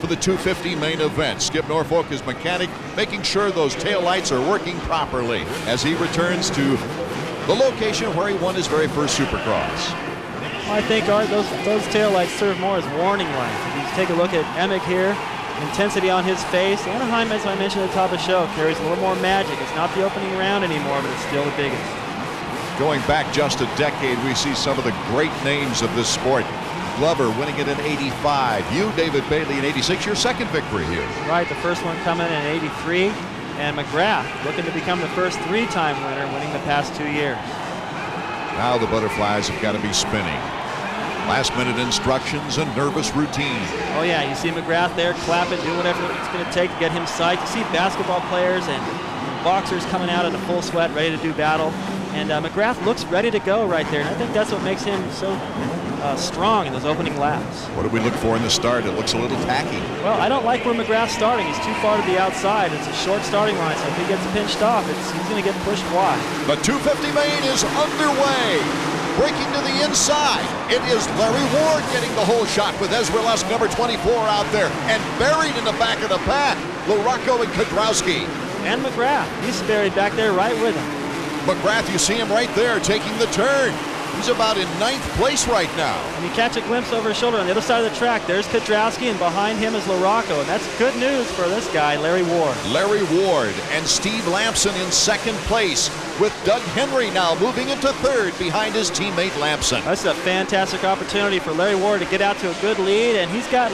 For the 250 main event, Skip Norfolk is mechanic, making sure those taillights are working properly as he returns to the location where he won his very first Supercross. Well, I think, Art, those taillights serve more as warning lights. If you take a look at Emick here, intensity on his face. Anaheim, as I mentioned at the top of the show, carries a little more magic. It's not the opening round anymore, but it's still the biggest. Going back just a decade, we see some of the great names of this sport. Glover winning it in '85. You, David Bailey, in '86, your second victory here. Right, the first one coming in '83. And McGrath looking to become the first three-time winner, winning the past 2 years. Now the butterflies have got to be spinning. Last-minute instructions and nervous routine. Oh, yeah, you see McGrath there clapping, doing whatever it's going to take to get him psyched. You see basketball players and boxers coming out in a full sweat, ready to do battle. And McGrath looks ready to go right there. And I think that's what makes him so strong in those opening laps. What do we look for in the start? It looks a little tacky. Well, I don't like where McGrath's starting. He's too far to the outside. It's a short starting line, so if he gets pinched off, he's going to get pushed wide. The 250 main is underway. Breaking to the inside. It is Larry Ward getting the whole shot with Ezra Lusk, number 24, out there. And buried in the back of the pack, LaRocco and Kudrowski. And McGrath, he's buried back there right with him. McGrath, you see him right there taking the turn. He's about in 9th place right now. And you catch a glimpse over his shoulder on the other side of the track. There's Kudrowski, and behind him is LaRocco. And that's good news for this guy, Larry Ward. Larry Ward and Steve Lampson in 2nd place, with Doug Henry now moving into 3rd behind his teammate Lampson. That's a fantastic opportunity for Larry Ward to get out to a good lead, and he's got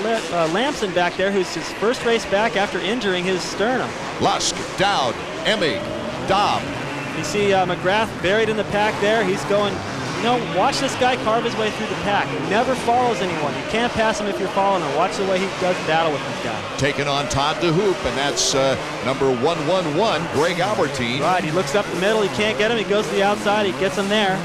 Lampson back there, who's his first race back after injuring his sternum. Lusk, Dowd, Emig, Dobb. You see McGrath buried in the pack there. He's going, watch this guy carve his way through the pack. He never follows anyone. You can't pass him if you're following him. Watch the way he does battle with this guy. Taking on Todd DeHoop, and that's number 111, Greg Albertine. Right, he looks up the middle. He can't get him. He goes to the outside. He gets him there.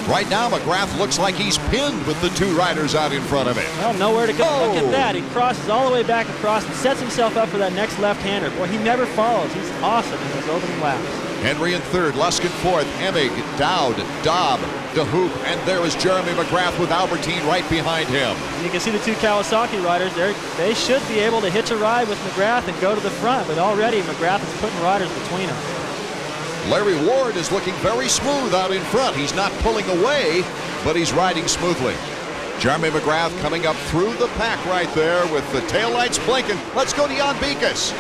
Right now, McGrath looks like he's pinned with the 2 riders out in front of him. Well, nowhere to go. Oh. Look at that. He crosses all the way back across and sets himself up for that next left-hander. Boy, he never follows. He's awesome in those opening laps. Henry in 3rd, Lusk in 4th, Emig, Dowd, Dobb, DeHoop, and there is Jeremy McGrath with Albertine right behind him. You can see the 2 Kawasaki riders there. They should be able to hitch a ride with McGrath and go to the front, but already McGrath is putting riders between them. Larry Ward is looking very smooth out in front. He's not pulling away, but he's riding smoothly. Jeremy McGrath coming up through the pack right there with the taillights blinking. Let's go to Jan Beekes.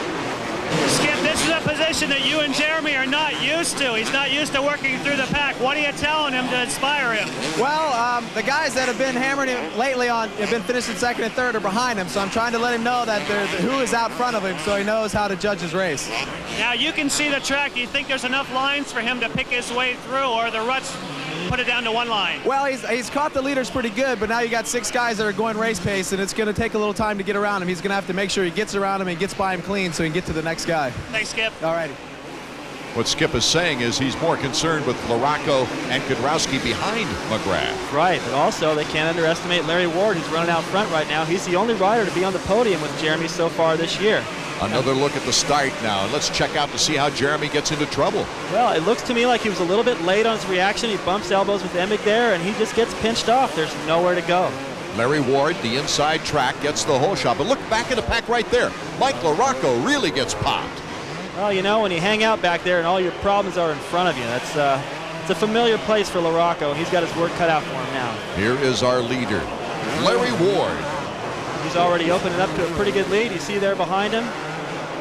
Skip, this is a position that you and Jeremy are not used to. He's not used to working through the pack. What are you telling him to inspire him? Well, the guys that have been hammering him lately have been finishing 2nd and 3rd or behind him, so I'm trying to let him know that who is out front of him so he knows how to judge his race. Now, you can see the track. Do you think there's enough lines for him to pick his way through, or the ruts put it down to 1 line? Well, he's caught the leaders pretty good, but now you got 6 guys that are going race pace, and it's going to take a little time to get around him. He's going to have to make sure he gets around him and gets by him clean so he can get to the next guy. Thanks, Skip. All righty. What Skip is saying is he's more concerned with LaRocco and Kudrowski behind McGrath. Right, but also they can't underestimate Larry Ward, who's running out front right now. He's the only rider to be on the podium with Jeremy so far this year. Another look at the start now, and let's check out to see how Jeremy gets into trouble. Well, it looks to me like he was a little bit late on his reaction. He bumps elbows with Emig there, and he just gets pinched off. There's nowhere to go. Larry Ward, the inside track, gets the whole shot. But look back at the pack right there. Mike LaRocco really gets popped. Well, when you hang out back there and all your problems are in front of you, it's a familiar place for LaRocco, and he's got his work cut out for him now. Here is our leader, Larry Ward. He's already opening up to a pretty good lead. You see there behind him,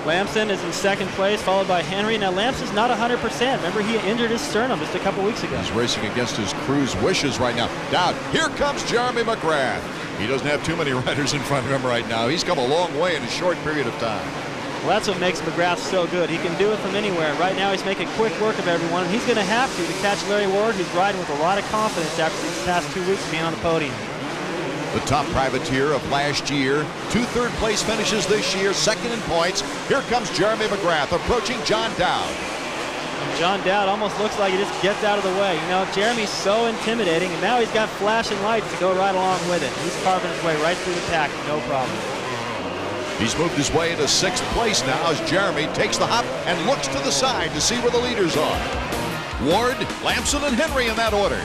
Lampson is in 2nd place, followed by Henry. Now, Lampson's not 100%. Remember, he injured his sternum just a couple weeks ago. He's racing against his crew's wishes right now. Down, here comes Jeremy McGrath. He doesn't have too many riders in front of him right now. He's come a long way in a short period of time. Well, that's what makes McGrath so good. He can do it from anywhere. Right now, he's making quick work of everyone, and he's going to have to catch Larry Ward, who's riding with a lot of confidence after these past 2 weeks being on the podium. The top privateer of last year, 2 third-place finishes this year, 2nd in points. Here comes Jeremy McGrath approaching John Dowd. And John Dowd almost looks like he just gets out of the way. Jeremy's so intimidating, and now he's got flashing lights to go right along with it. He's carving his way right through the pack, no problem. He's moved his way to 6th place now as Jeremy takes the hop and looks to the side to see where the leaders are. Ward, Lampson, and Henry in that order.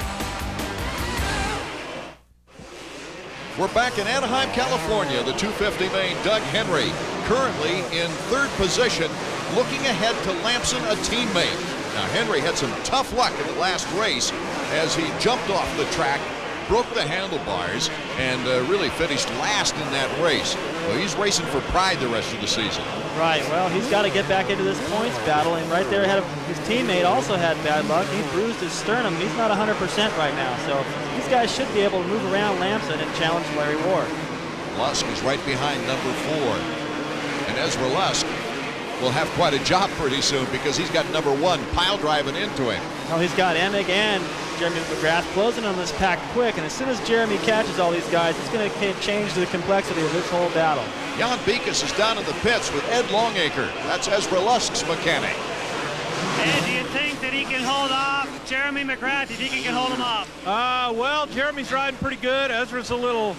We're back in Anaheim, California. The 250 main, Doug Henry, currently in third position, looking ahead to Lamson, a teammate. Now, Henry had some tough luck in the last race as he jumped off the track, broke the handlebars, and really finished last in that race. Well, he's racing for pride the rest of the season. Right, well, he's got to get back into this points battle, and right there ahead of his teammate also had bad luck. He bruised his sternum. He's not 100% right now, so these guys should be able to move around Lamson and challenge Larry Ward. Lusk is right behind number 4. And Ezra Lusk will have quite a job pretty soon because he's got number 1 pile driving into him. Well, he's got Emig and Jeremy McGrath closing on this pack quick, and as soon as Jeremy catches all these guys, it's going to change the complexity of this whole battle. Jan Beekes is down in the pits with Ed Longacre. That's Ezra Lusk's mechanic. Ed, do you think that he can hold off Jeremy McGrath? Do you think he can hold him off? Well, Jeremy's riding pretty good. Ezra's a little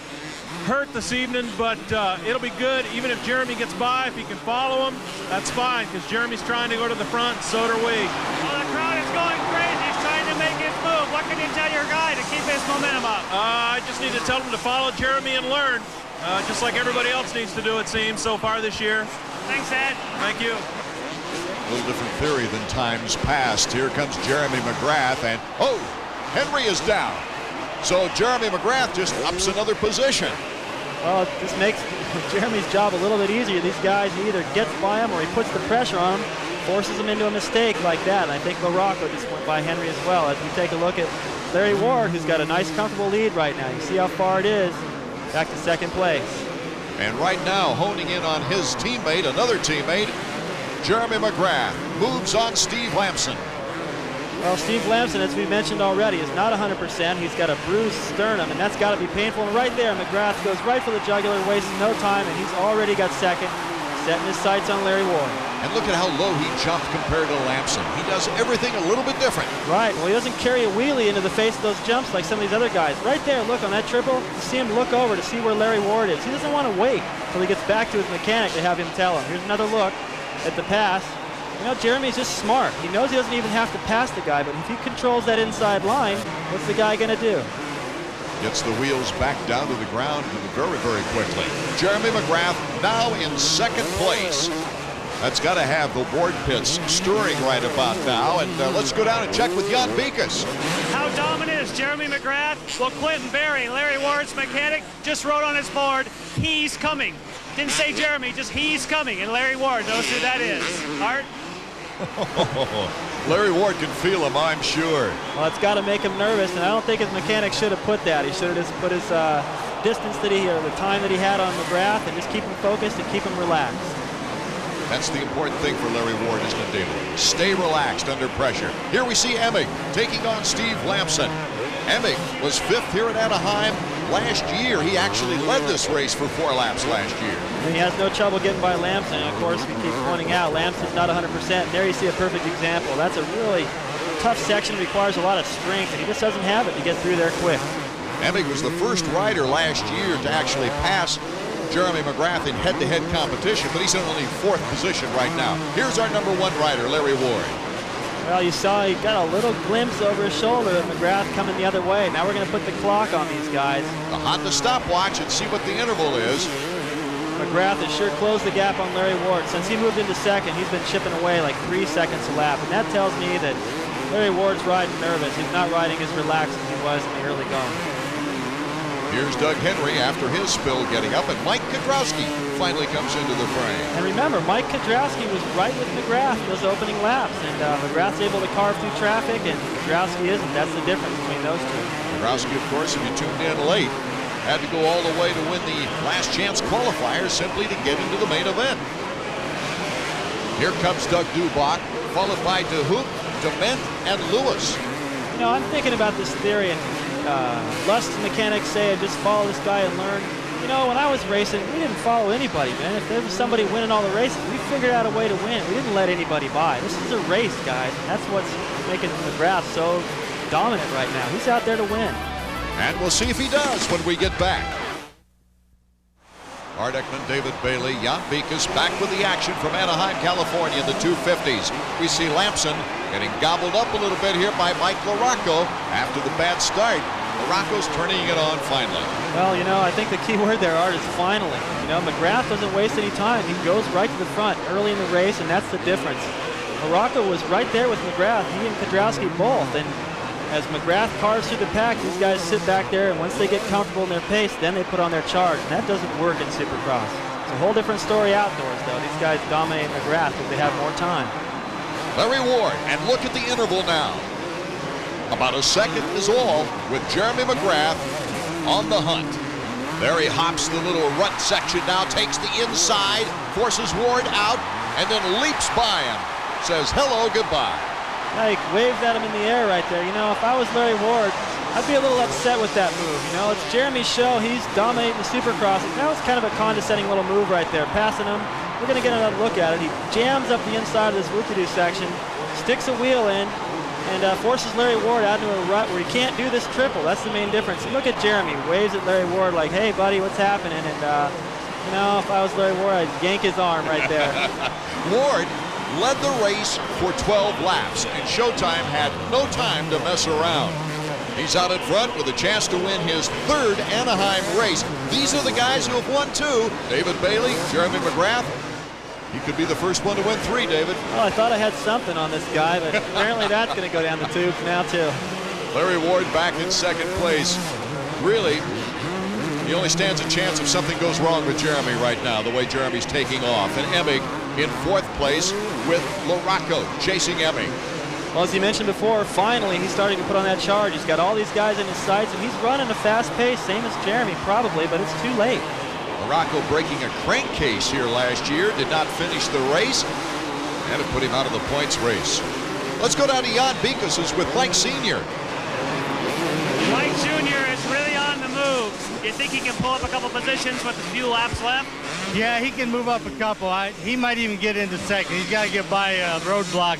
hurt this evening, but it'll be good. Even if Jeremy gets by, if he can follow him, that's fine, because Jeremy's trying to go to the front, and so are we. Well, the crowd is going crazy. He's trying to make his move. What can you tell your guy to keep his momentum up? I just need to tell him to follow Jeremy and learn, just like everybody else needs to do, it seems, so far this year. Thanks, Ed. Thank you. A little different theory than times past. Here comes Jeremy McGrath, and oh, Henry is down. So Jeremy McGrath just ups another position. Well, this makes Jeremy's job a little bit easier. These guys, he either gets by him or he puts the pressure on him, forces him into a mistake like that. And I think LaRocco just went by Henry as well. As we take a look at Larry Ward, who's got a nice, comfortable lead right now. You see how far it is. Back to second place. And right now, honing in on his teammate, another teammate, Jeremy McGrath moves on Steve Lamson. Well, Steve Lamson, as we mentioned already, is not 100%. He's got a bruised sternum, and that's got to be painful. And right there, McGrath goes right for the jugular, wasting no time, and he's already got second, setting his sights on Larry Ward. And look at how low he jumped compared to Lamson. He does everything a little bit different. Right, well, he doesn't carry a wheelie into the face of those jumps like some of these other guys. Right there, look, on that triple, you see him look over to see where Larry Ward is. He doesn't want to wait until he gets back to his mechanic to have him tell him. Here's another look at the pass. You know, Jeremy's just smart. He knows he doesn't even have to pass the guy, but if he controls that inside line, what's the guy going to do? Gets the wheels back down to the ground very, very quickly. Jeremy McGrath now in second place. That's got to have the Ward pits stirring right about now. And let's go down and check with Jan Beekes. How dominant is Jeremy McGrath? Well, Clinton Berry, Larry Ward's mechanic, just wrote on his board, he's coming. Didn't say Jeremy, just he's coming. And Larry Ward knows who that is. Art? Larry Ward can feel him, I'm sure. Well, it's got to make him nervous, and I don't think his mechanic should have put that. He should have just put his distance that he, or the time that he had on McGrath, and just keep him focused and keep him relaxed. That's the important thing for Larry Ward, isn't it, David? Stay relaxed under pressure. Here we see Emig taking on Steve Lamson. Emig was 5th here at Anaheim last year. He actually led this race for 4 laps last year. And he has no trouble getting by Lamson. And of course, we keep pointing out, Lamson's not 100%. And there you see a perfect example. That's a really tough section, requires a lot of strength, and he just doesn't have it to get through there quick. Emig was the first rider last year to actually pass Jeremy McGrath in head-to-head competition, but he's in only 4th position right now. Here's our number 1 rider, Larry Ward. Well, you saw he got a little glimpse over his shoulder of McGrath coming the other way. Now we're going to put the clock on these guys. The Honda stopwatch and see what the interval is. McGrath has sure closed the gap on Larry Ward. Since he moved into second, he's been chipping away like 3 seconds a lap, and that tells me that Larry Ward's riding nervous. He's not riding as relaxed as he was in the early going. Here's Doug Henry after his spill getting up, and Mike Kudrowski finally comes into the frame. And remember, Mike Kudrowski was right with McGrath those opening laps, and McGrath's able to carve through traffic, and Kudrowski isn't. That's the difference between those two. Kudrowski, of course, if you tuned in late, had to go all the way to win the last chance qualifier simply to get into the main event. Here comes Doug Dubach, followed by DeHoop, Dement, and Lewis. You know, I'm thinking about this theory, and Lusk's mechanics say, just follow this guy and learn. You know, when I was racing, we didn't follow anybody, man. If there was somebody winning all the races, we figured out a way to win. We didn't let anybody by. This is a race, guys, and that's what's making McGrath so dominant right now. He's out there to win. And we'll see if he does when we get back. Art Ekman, David Bailey, Jan Beekes back with the action from Anaheim, California in the 250s. We see Lamson getting gobbled up a little bit here by Mike LaRocco after the bad start. LaRocco's turning it on finally. Well, you know, I think the key word there, Art, is finally. You know, McGrath doesn't waste any time. He goes right to the front early in the race, and that's the difference. LaRocco was right there with McGrath, he and Kudrowski both, and as McGrath carves through the pack, these guys sit back there, and once they get comfortable in their pace, then they put on their charge, and that doesn't work in Supercross. It's a whole different story outdoors, though. These guys dominate McGrath because they have more time. Larry Ward, and look at the interval now. About a second is all with Jeremy McGrath on the hunt. There he hops the little rut section now, takes the inside, forces Ward out, and then leaps by him. Says hello, goodbye. Like, waved at him in the air right there. You know, if I was Larry Ward, I'd be a little upset with that move. You know, it's Jeremy's show. He's dominating the Supercross. That was kind of a condescending little move right there, passing him. We're going to get another look at it. He jams up the inside of this whoop-de-doo section, sticks a wheel in, and forces Larry Ward out into a rut where he can't do this triple. That's the main difference. And look at Jeremy. Waves at Larry Ward like, hey, buddy, what's happening? And, you know, if I was Larry Ward, I'd yank his arm right there. Ward led the race for 12 laps, and Showtime had no time to mess around. He's out in front with a chance to win his third Anaheim race. These are the guys who have won two. David Bailey, Jeremy McGrath. He could be the first one to win three, David. Well, I thought I had something on this guy, but apparently that's going to go down the tubes now, too. Larry Ward back in second place. Really, he only stands a chance if something goes wrong with Jeremy right now, the way Jeremy's taking off. And Emig in fourth place with LaRocco chasing Emig. Well, as you mentioned before, finally he's starting to put on that charge. He's got all these guys in his sights, and he's running a fast pace, same as Jeremy probably, but it's too late. LaRocco breaking a crankcase here last year, did not finish the race, and it put him out of the points race. Let's go down to Jan Bikus, who's with Mike Sr. Mike Jr. is really on the move. You think he can pull up a couple positions with a few laps left? Yeah, he can move up a couple. He might even get into second. He's got to get by roadblock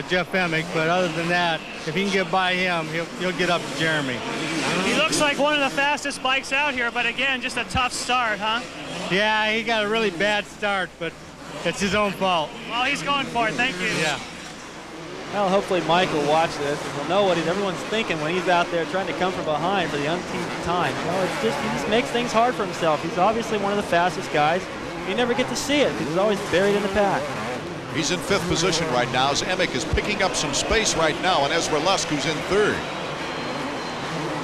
Jeff Emig, but other than that, if he can get by him, he'll get up to Jeremy. He looks like one of the fastest bikes out here, but again, just a tough start, huh? Yeah, he got a really bad start, but it's his own fault. Well, he's going for it. Thank you. Yeah. Well, hopefully Mike will watch this and he'll know what everyone's thinking when he's out there trying to come from behind for the umpteenth time. You know, he just makes things hard for himself. He's obviously one of the fastest guys. You never get to see it because he's always buried in the pack. He's in fifth position right now as Emig is picking up some space right now, and Ezra Lusk, who's in third.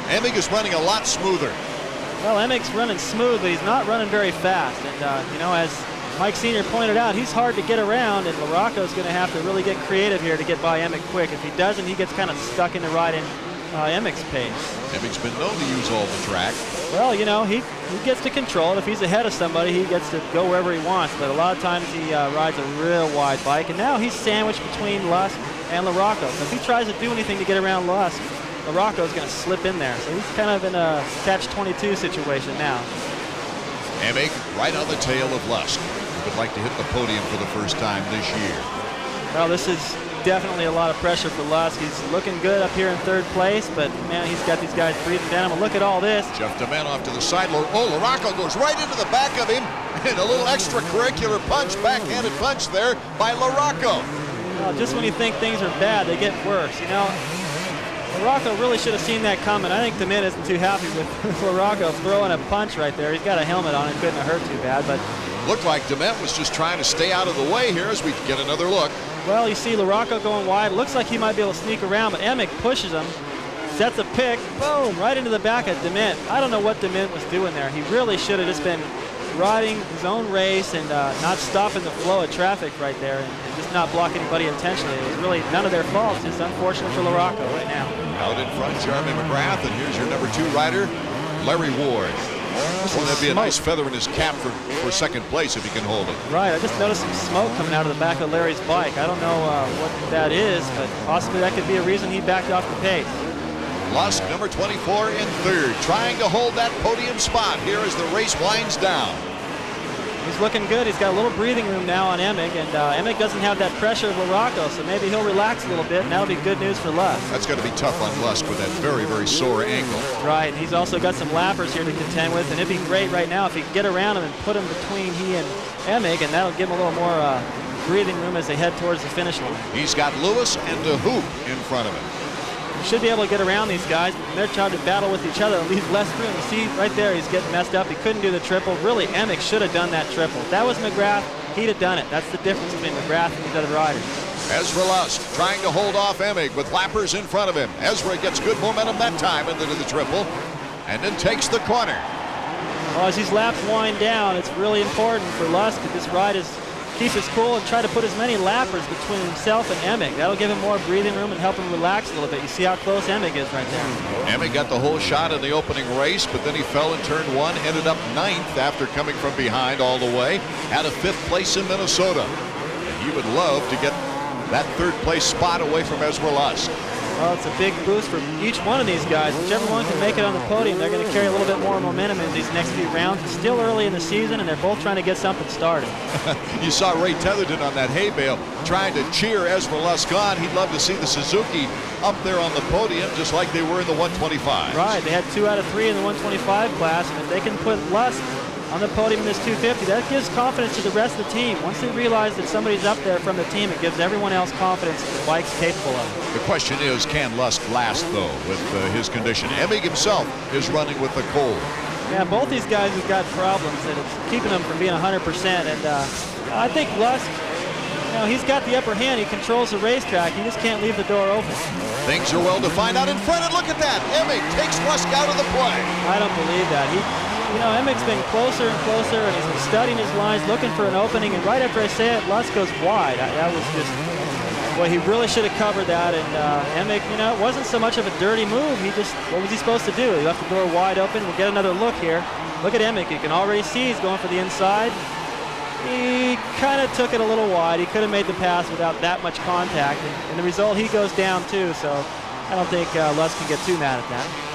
Emig is running a lot smoother. Well, Emig's running smooth, but he's not running very fast. And, you know, as Mike Sr. pointed out, he's hard to get around, and LaRocco's going to have to really get creative here to get by Emig quick. If he doesn't, he gets kind of stuck in the ride in Emig's pace. Emig's been known to use all the track. Well, you know, he gets to control it. If he's ahead of somebody, he gets to go wherever he wants. But a lot of times he rides a real wide bike, and now he's sandwiched between Lusk and LaRocco. So if he tries to do anything to get around Lusk, LaRocco's going to slip in there. So he's kind of in a catch-22 situation now. Emig right on the tail of Lusk, who would like to hit the podium for the first time this year. Well, this is definitely a lot of pressure for Lusk. He's looking good up here in third place, but man, he's got these guys breathing down him. And look at all this. Jeff DeMent off to the side. LaRocco goes right into the back of him, and a little extracurricular punch, backhanded punch there by LaRocco. Well, just when you think things are bad, they get worse. You know, LaRocco really should have seen that coming. I think DeMent isn't too happy with LaRocco throwing a punch right there. He's got a helmet on. It couldn't have hurt too bad, but looked like DeMent was just trying to stay out of the way here as we get another look. well, you see LaRocco going wide. Looks like he might be able to sneak around, but Emig pushes him, sets a pick, boom, right into the back of DeMent. I don't know what DeMent was doing there. He really should have just been riding his own race and not stopping the flow of traffic right there and just not block anybody intentionally. It was really none of their fault. It's just unfortunate for LaRocco right now. Out in front, Jeremy McGrath, and here's your number 2 rider, Larry Ward. Well, that'd be a nice feather in his cap for second place if he can hold it. Right, I just noticed some smoke coming out of the back of Larry's bike. I don't know what that is, but possibly that could be a reason he backed off the pace. Lusk, number 24 in third, trying to hold that podium spot here as the race winds down. He's looking good. He's got a little breathing room now on Emig, and Emig doesn't have that pressure of LaRocco, so maybe he'll relax a little bit, and that'll be good news for Lusk. That's going to be tough on Lusk with that very, very sore ankle. Right, he's also got some lappers here to contend with, and it'd be great right now if he could get around him and put him between he and Emig, and that'll give him a little more breathing room as they head towards the finish line. He's got Lewis and DeHoop in front of him. should be able to get around these guys. When they're trying to battle with each other, it leaves less room. You see right there, he's getting messed up. He couldn't do the triple. Really, Emick should have done that triple. If that was McGrath, he'd have done it. That's the difference between McGrath and these other riders. Ezra Lusk trying to hold off Emick with lappers in front of him. Ezra gets good momentum that time into the triple and then takes the corner. Well, as these laps wind down, it's really important for Lusk that this ride is keep his cool and try to put as many lappers between himself and Emick. That'll give him more breathing room and help him relax a little bit. You see how close Emick is right there. Emick got the whole shot in the opening race, but then he fell in turn 1, ended up 9th after coming from behind all the way. Had a 5th place in Minnesota. And he would love to get that 3rd place spot away from Ezra Lusk. Well, it's a big boost for each one of these guys. Whichever one can make it on the podium, they're going to carry a little bit more momentum in these next few rounds. It's still early in the season, and they're both trying to get something started. You saw Ray Tetherton on that hay bale trying to cheer Ezra Lusk on. He'd love to see the Suzuki up there on the podium just like they were in the 125. Right, they had 2 out of 3 in the 125 class, and if they can put Lusk on the podium in this 250, that gives confidence to the rest of the team. Once they realize that somebody's up there from the team, it gives everyone else confidence that the bike's capable of it. The question is, can Lusk last, though, with his condition? Emick himself is running with the cold. Yeah, both these guys have got problems, and it's keeping them from being 100%. And I think Lusk, he's got the upper hand. He controls the racetrack. He just can't leave the door open. Things are well defined out in front, and look at that. Emick takes Lusk out of the play. I don't believe that. Emick's been closer and closer, and he's been studying his lines, looking for an opening, and right after I say it, Lusk goes wide. That was just, boy, he really should have covered that, and Emick, it wasn't so much of a dirty move. What was he supposed to do? He left the door wide open. We'll get another look here. Look at Emick. You can already see he's going for the inside. He kind of took it a little wide. He could have made the pass without that much contact, and the result, he goes down too, so I don't think Lusk can get too mad at that.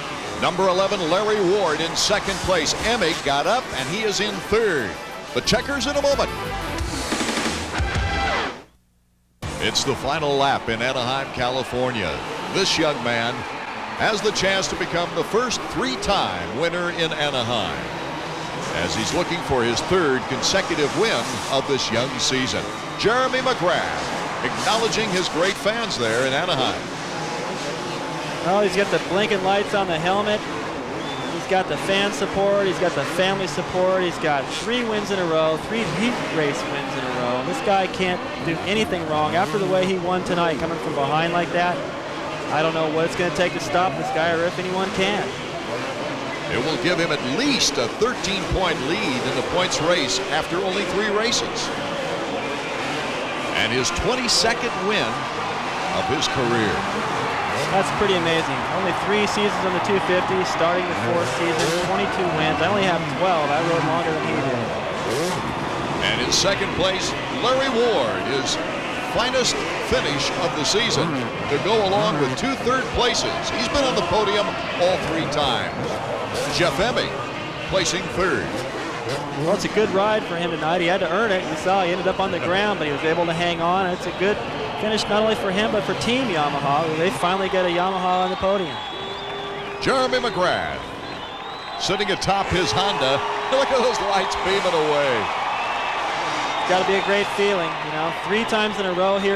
Number 11, Larry Ward in 2nd place. Emick got up, and he is in 3rd. The checkers in a moment. It's the final lap in Anaheim, California. This young man has the chance to become the first 3-time winner in Anaheim, as he's looking for his 3rd consecutive win of this young season. Jeremy McGrath acknowledging his great fans there in Anaheim. Well, he's got the blinking lights on the helmet. He's got the fan support. He's got the family support. He's got 3 wins in a row, 3 heat race wins in a row. And this guy can't do anything wrong. After the way he won tonight, coming from behind like that, I don't know what it's going to take to stop this guy or if anyone can. It will give him at least a 13-point lead in the points race after only 3 races. And his 22nd win of his career. That's pretty amazing. Only 3 seasons on the 250, starting the 4th season, 22 wins. I only have 12. I rode longer than he did. And in 2nd place, Larry Ward, his finest finish of the season, to go along with 2 third places. He's been on the podium all 3 times. Jeff Emick placing 3rd. Well, it's a good ride for him tonight. He had to earn it. You saw he ended up on the ground, but he was able to hang on. It's a good finish not only for him, but for Team Yamaha. They finally get a Yamaha on the podium. Jeremy McGrath sitting atop his Honda. Look at those lights beaming away. It's got to be a great feeling, 3 times in a row here.